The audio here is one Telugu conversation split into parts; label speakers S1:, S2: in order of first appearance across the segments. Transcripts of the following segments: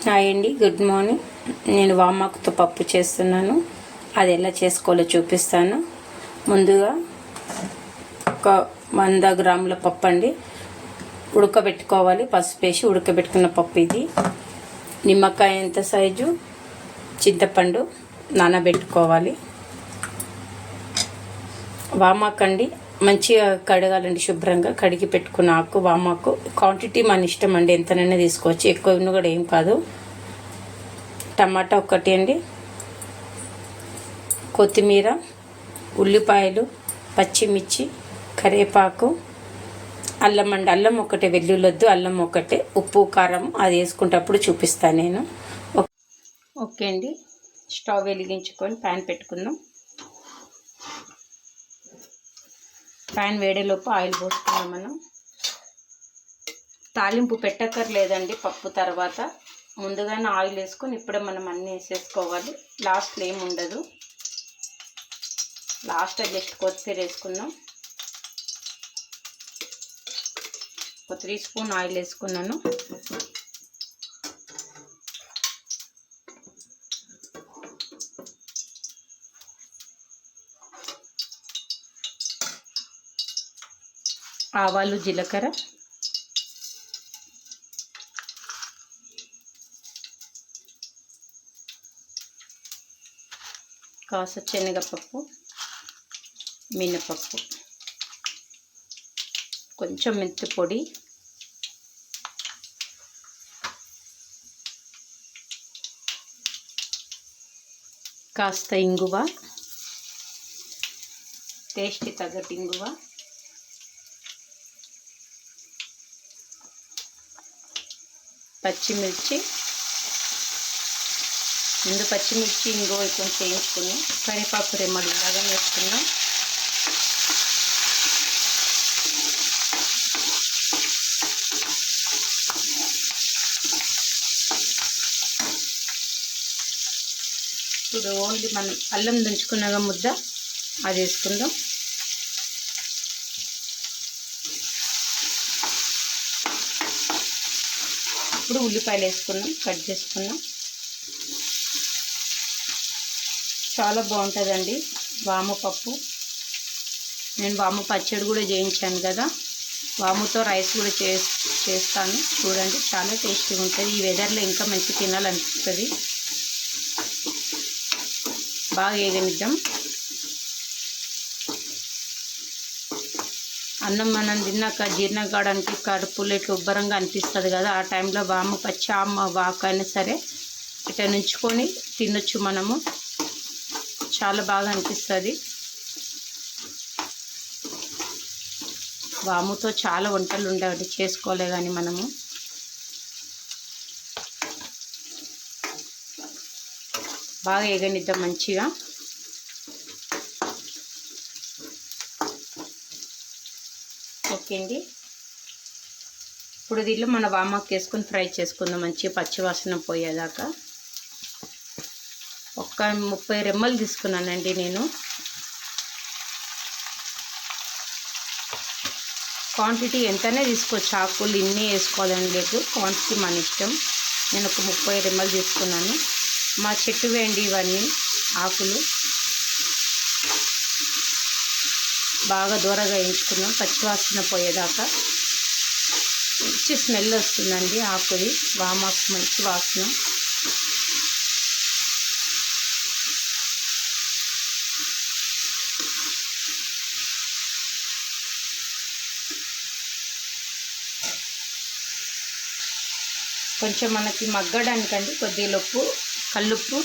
S1: హాయ్ అండి, గుడ్ మార్నింగ్. నేను వామాకుతో పప్పు చేస్తున్నాను. అది ఎలా చేసుకోవాలో చూపిస్తాను. ముందుగా ఒక 100 గ్రాముల పప్పు అండి ఉడకబెట్టుకోవాలి. పసుపు వేసి ఉడకబెట్టుకున్న పప్పు ఇది. నిమ్మకాయ ఎంత సైజు చింతపండు నానబెట్టుకోవాలి. వామాకు అండి మంచిగా కడగాలండి. శుభ్రంగా కడిగి పెట్టుకున్న ఆకు వామాకు. క్వాంటిటీ మన ఇష్టం అండి, ఎంతనైనా తీసుకోవచ్చు. ఎక్కువ కూడా ఏం కాదు. టమాటా ఒకటి అండి, కొత్తిమీర, ఉల్లిపాయలు, పచ్చిమిర్చి, కరివేపాకు, అల్లం అండి. అల్లం ఒకటే, వెల్లుల్లొద్దు. అల్లం ఒకటే. ఉప్పు కారం అది వేసుకుంటప్పుడు చూపిస్తాను నేను. ఓకే అండి, స్టవ్ వెలిగించుకొని ప్యాన్ పెట్టుకుందాం. ప్యాన్ వేడేలోపు ఆయిల్ పోసుకుందాం. మనం తాలింపు పెట్టక్కర్లేదండి పప్పు తర్వాత. ముందుగానే ఆయిల్ వేసుకొని ఇప్పుడే మనం అన్నీ వేసేసుకోవాలి. లాస్ట్లో ఏమి ఉండదు. లాస్ట్ జస్ట్ కొత్తిమీర వేసుకుందాం. ఒక 3 స్పూన్ ఆయిల్ వేసుకున్నాను. ఆవాలు, జీలకర్ర, కాస్త శనగపప్పు, మినపప్పు, కొంచెం మెంతి పొడి, కాస్త ఇంగువ, టేస్ట్కి తగ్గట్టు ఇంగువ, పచ్చిమిర్చి. ముందు పచ్చిమిర్చి ఇంగువ కొంచెం వేయించుకుని కరివేపాకు రెమ్మలు ఇలాగా వేసుకున్నాం. ఇప్పుడు ఓన్లీ మనం అల్లం దంచుకున్నాక ముద్ద అది వేసుకుందాం. ఇప్పుడు ఉల్లిపాయలు వేసుకున్నాం, కట్ చేసుకున్నాం. చాలా బాగుంటుందండి వాము పప్పు. నేను వాము పచ్చడి కూడా చేయించాను కదా. వాముతో రైస్ కూడా చేస్తాను. చూడండి, చాలా టేస్టీగా ఉంటుంది. ఈ వెదర్లో ఇంకా మంచి తినాలనిపిస్తుంది. బాగా వేగనిద్దాం. అన్నం మనం తిన్నాక జీర్ణం కావడానికి కడుపులో ఇట్లా ఉబ్బరంగా అనిపిస్తుంది కదా. ఆ టైంలో వాము పచ్చి వాకైనా సరే ఇట్లా నుంచుకొని తినొచ్చు మనము. చాలా బాగా అనిపిస్తుంది. వాముతో చాలా వంటలు ఉండేవి, చేసుకోలే కానీ మనము. బాగా వేగనిద్దాం మంచిగా. ఓకే అండి, ఇప్పుడు దీనిలో మన వామాకు వేసుకొని ఫ్రై చేసుకుందాం మంచిగా పచ్చివాసన పోయేదాకా. ఒక 30 రెమ్మలు తీసుకున్నానండి నేను. క్వాంటిటీ ఎంతనే తీసుకోవచ్చు. ఆకులు ఇన్ని వేసుకోవాలని లేదు, క్వాంటిటీ మన ఇష్టం. నేను ఒక 30 రెమ్మలు తీసుకున్నాను. మా చెట్టు వేయండి ఇవన్నీ ఆకులు. బాగా దూరగా వేయించుకున్నాం పచ్చివాసన పోయేదాకా. మంచి స్మెల్ వస్తుందండి ఆకుది. వామాకు మంచి వాసన. కొంచెం మనకి మగ్గడానికండి కొద్దిగా ఉప్పు, కల్లుప్పు,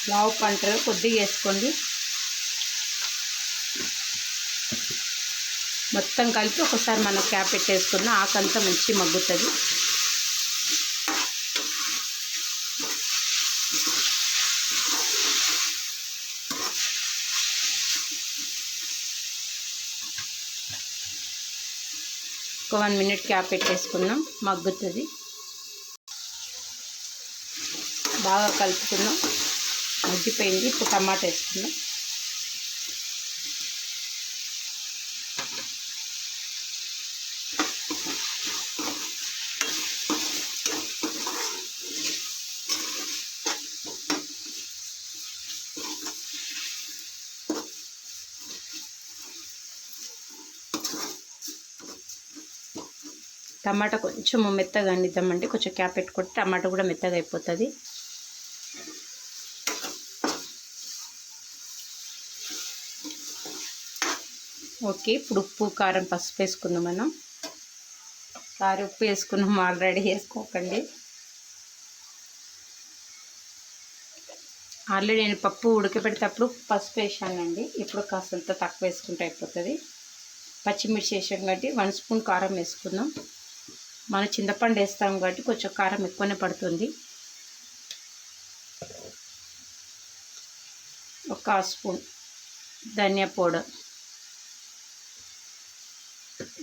S1: లావు పంటలు కొద్దిగా వేసుకోండి. మొత్తం కలిపి ఒకసారి మనం క్యాప్ పెట్టేసుకున్న ఆకంతా మంచి మగ్గుతుంది. ఒక 1 మినిట్ క్యాప్ పెట్టేసుకున్నాం, మగ్గుతుంది. బాగా కలుపుకున్నాం, మగ్గిపోయింది. ఇప్పుడు టమాటా వేసుకున్నాం. టమాటా కొంచెం మెత్తగా అనిద్దామండి, కొంచెం క్యాప్ పెట్టుకుంటే టమాటా కూడా మెత్తగా అయిపోతుంది. ఓకే, ఇప్పుడు ఉప్పు కారం పసుపు వేసుకుందాం. మనం కారం ఉప్పు వేసుకున్నాం, ఆల్రెడీ వేసుకోకండి. ఆల్రెడీ నేను పప్పు ఉడకబెట్టేటప్పుడు పసుపు వేసానండి, ఇప్పుడు కాస్తంత తక్కువ వేసుకుంటే అయిపోతుంది. పచ్చిమిర్చి వేసాం కాబట్టి 1 స్పూన్ కారం వేసుకుందాం. మనం చింతపండు వేస్తాం కాబట్టి కొంచెం కారం ఎక్కువనే పడుతుంది. 1 స్పూన్ ధనియా పౌడర్,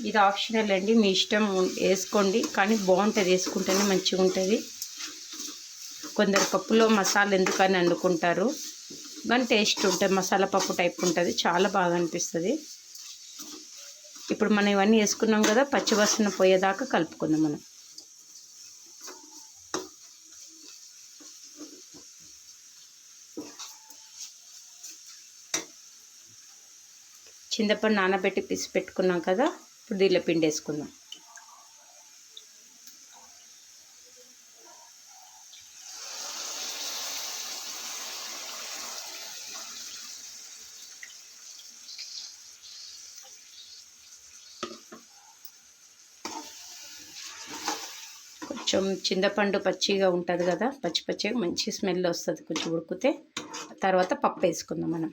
S1: ఇది ఆప్షనల్ అండి, మీ ఇష్టం, వేసుకోండి. కానీ బాగుంటుంది, వేసుకుంటేనే మంచిగా ఉంటుంది. కొందరు పప్పులో మసాలా ఎందుకని అనుకుంటారు, కానీ టేస్ట్ ఉంటుంది. మసాలా పప్పు టైప్ ఉంటుంది, చాలా బాగా అనిపిస్తుంది. ఇప్పుడు మనం ఇవన్నీ వేసుకున్నాం కదా, పచ్చివాసన పోయేదాకా కలుపుకుందాం. మనం చింతపండు నానబెట్టి పిసి పెట్టుకున్నాం కదా, ఇప్పుడు దీనిలో పిండి వేసుకుందాం. కొంచెం చింతపండు పచ్చిగా ఉంటుంది కదా, పచ్చిగా మంచి స్మెల్ వస్తుంది కొంచెం ఉడికితే. తర్వాత పప్పు వేసుకుందాం. మనం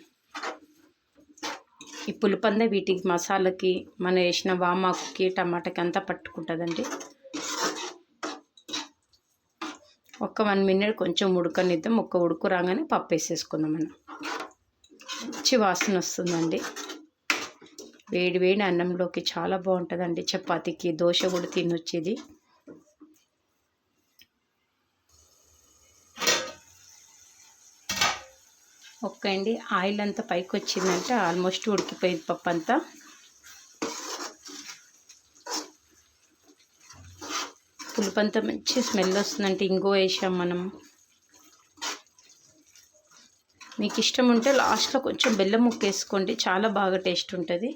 S1: ఈ పులుపందే వీటికి మసాలాకి మనం వేసిన వామాకుకి టమాటాకి అంతా పట్టుకుంటుందండి. ఒక 1 మినిట్ కొంచెం ఉడకనిద్దాం. ఉడుకు రాగానే పప్పు వేసేసుకుందాం. మనం మంచి వాసన వస్తుందండి. వేడి వేడి అన్నంలోకి చాలా బాగుంటుందండి, చపాతీకి దోశ కూడా తినొచ్చేది. ఓకే అండి, ఆయిల్ అంతా పైకి వచ్చిందంటే ఆల్మోస్ట్ ఉడికిపోయింది పప్పు అంతా. పులుపు అంతా మంచి స్మెల్ వస్తుందంటే ఇంగువ వేసాం మనం. మీకు ఇష్టం ఉంటే లాస్ట్లో కొంచెం బెల్లం ముక్క వేసుకోండి, చాలా బాగా టేస్ట్ ఉంటుంది.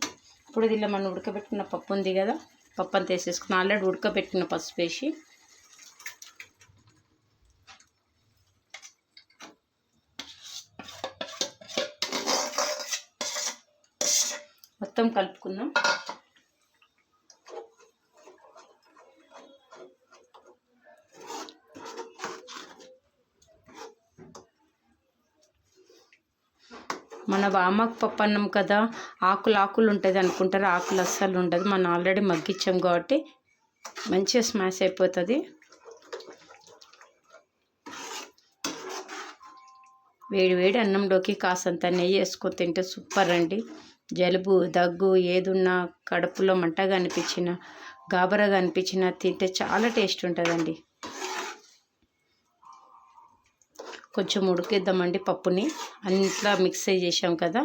S1: ఇప్పుడు దీనిలో మనం ఉడకబెట్టుకున్న పప్పు ఉంది కదా, పప్పు అంతా వేసేసుకున్నాం. ఆల్రెడీ ఉడకబెట్టుకున్న పసుపు వేసి మొత్తం కలుపుకుందాం. మన వామాకు పప్పు అన్నం కదా, ఆకులు ఉంటుంది అనుకుంటారు, ఆకులు అస్సలు ఉండదు. మనం ఆల్రెడీ మగ్గించాం కాబట్టి మంచిగా స్మాష్ అయిపోతుంది. వేడి వేడి అన్నంలోకి కాసంత నెయ్యి వేసుకొని తింటే సూపర్ అండి. జలుబు దగ్గు ఏదున్నా, కడుపులో మంటగా అనిపించిన, గాబరాగా అనిపించిన తింటే చాలా టేస్ట్ ఉంటుందండి. కొంచెం ఉడికిద్దామండి పప్పుని, అంతా మిక్స్ చేసాం కదా.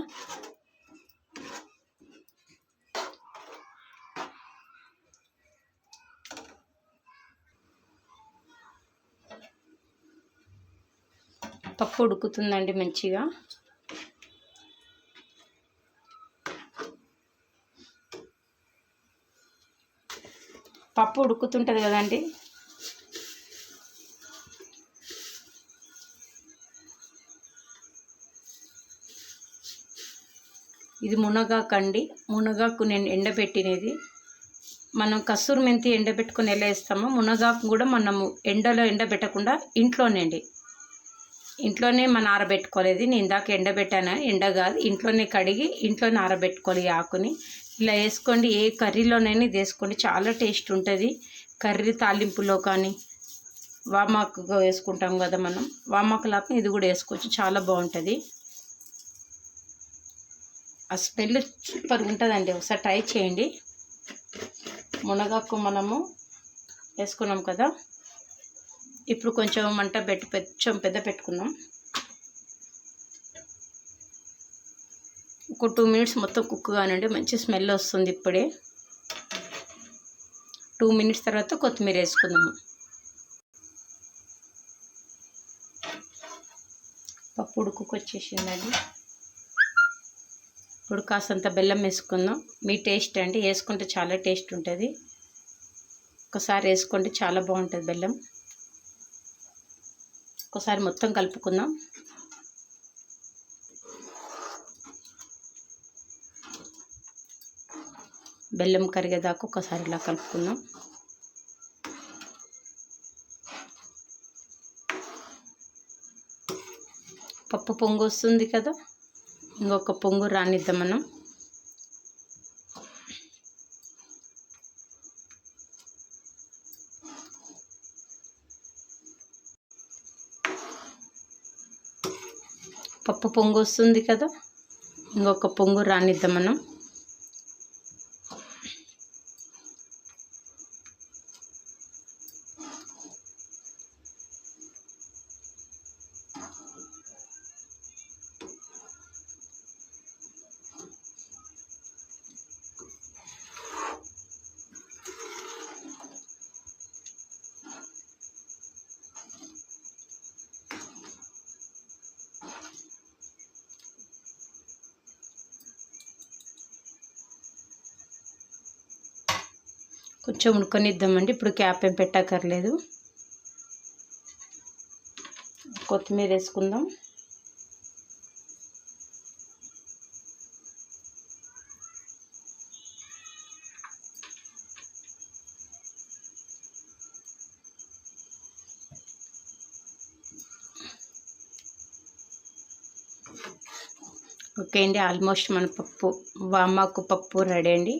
S1: పప్పు ఉడుకుతుందండి మంచిగా. పప్పు ఉడుకుతుంటుంది కదండి, ఇది మునగాకు అండి. మునగాకు నేను ఎండబెట్టినది. మనం కస్తూరి మెంతి ఎండబెట్టుకొని ఎలా వేస్తామో, మునగాకు కూడా మనము ఎండలో ఎండబెట్టకుండా ఇంట్లోనే మనం ఆరబెట్టుకోలేదు. నేను ఇందాక ఎండబెట్టాను, ఎండ కాదు, ఇంట్లోనే కడిగి ఇంట్లోనే ఆరబెట్టుకోవాలి. ఈ ఆకుని ఇలా వేసుకోండి, ఏ కర్రీలోనైనా ఇది వేసుకోండి, చాలా టేస్ట్ ఉంటుంది. కర్రీ తాలింపులో కానీ, వామాకు వేసుకుంటాం కదా మనం, వామాకు లాగా ఇది కూడా వేసుకోవచ్చు, చాలా బాగుంటుంది. ఆ స్మెల్ సూపర్గా ఉంటుందండి, ఒకసారి ట్రై చేయండి. మునగాకు మనము వేసుకున్నాం కదా, ఇప్పుడు కొంచెం మంట కొంచెం పెద్ద పెట్టుకుందాం. ఒక 2 మినిట్స్ మొత్తం కుక్ కానివ్వండి, మంచి స్మెల్ వస్తుంది. ఇప్పుడే 2 మినిట్స్ తర్వాత కొత్తిమీర వేసుకుందాము. పప్పు ఉడుకుకొచ్చేసిందండి. ఇప్పుడు కాసంత బెల్లం వేసుకుందాం. మీ టేస్ట్ అండి, వేసుకుంటే చాలా టేస్ట్ ఉంటుంది. ఒకసారి వేసుకోండి, చాలా బాగుంటుంది బెల్లం. ఒకసారి మొత్తం కలుపుకుందాం. బెల్లం కరిగేదాకా ఒకసారి ఇలా కలుపుకుందాం. పప్పు పొంగు వస్తుంది కదా, ఇంకొక పొంగు రానిద్దాం మనం. పప్పు పొంగు వస్తుంది కదా, ఇంకొక పొంగు రానిద్దాం మనం. కొంచెం ఉడకనిద్దామండి. ఇప్పుడు క్యాప్ ఏం పెట్టక్కర్లేదు. కొత్తిమీర వేసుకుందాం. ఓకే అండి, ఆల్మోస్ట్ మన పప్పు వామాకు పప్పు రెడీ అండి.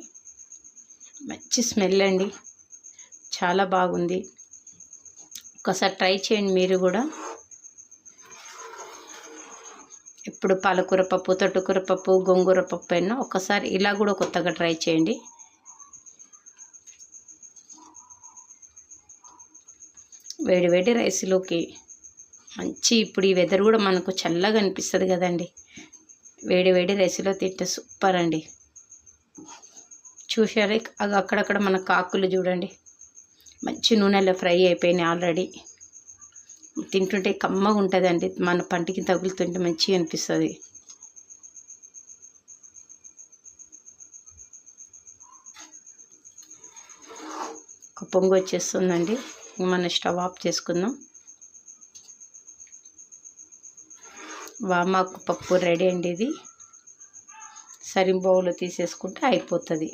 S1: మంచి స్మెల్ అండి, చాలా బాగుంది. ఒకసారి ట్రై చేయండి మీరు కూడా. ఇప్పుడు పాలకూర పప్పు, తోటకూర పప్పు, గోంగూర పప్పు అయినా ఒకసారి ఇలా కూడా కొత్తగా ట్రై చేయండి. వేడి వేడి రైస్లోకి మంచి, ఇప్పుడు ఈ వెదర్ కూడా మనకు చల్లగా అనిపిస్తుంది కదండి. వేడి వేడి రైస్లో తింటే సూపర్ అండి. చూసారా, అది అక్కడక్కడ మన కాకులు చూడండి, మంచి నూనెలో ఫ్రై అయిపోయినాయి ఆల్రెడీ. తింటుంటే కమ్మగా ఉంటుందండి, మన పంటికి తగులుతుంటే మంచిగా అనిపిస్తుంది. ఒక పొంగు వచ్చేస్తుందండి, మన స్టవ్ ఆఫ్ చేసుకుందాం. వామాకు పప్పు రెడీ అండి. ఇది సరి బౌల్లో తీసేసుకుంటే అయిపోతుంది.